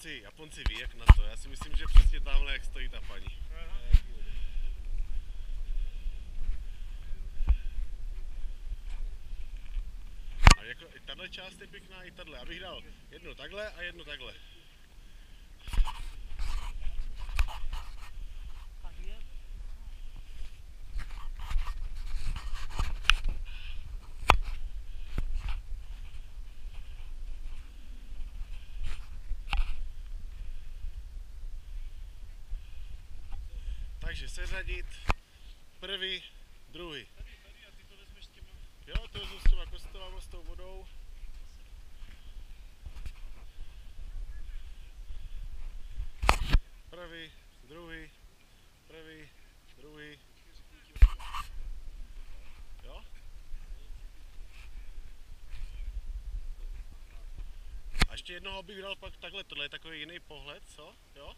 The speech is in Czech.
Japonci ví jak na to, já si myslím, že přesně tamhle jak stojí ta paní. A jako i tahle část je pěkná, i tahle, abych dal jedno takhle a jedno takhle. Takže seřadit prvý, druhý. A ty to vezmeš s těma? Jo, to vezmu s těma kostelama, s tou vodou. Prvý, druhý, prvý, druhý. Jo? A ještě jednoho bych dal pak takhle, tohle je takový jiný pohled, co? Jo?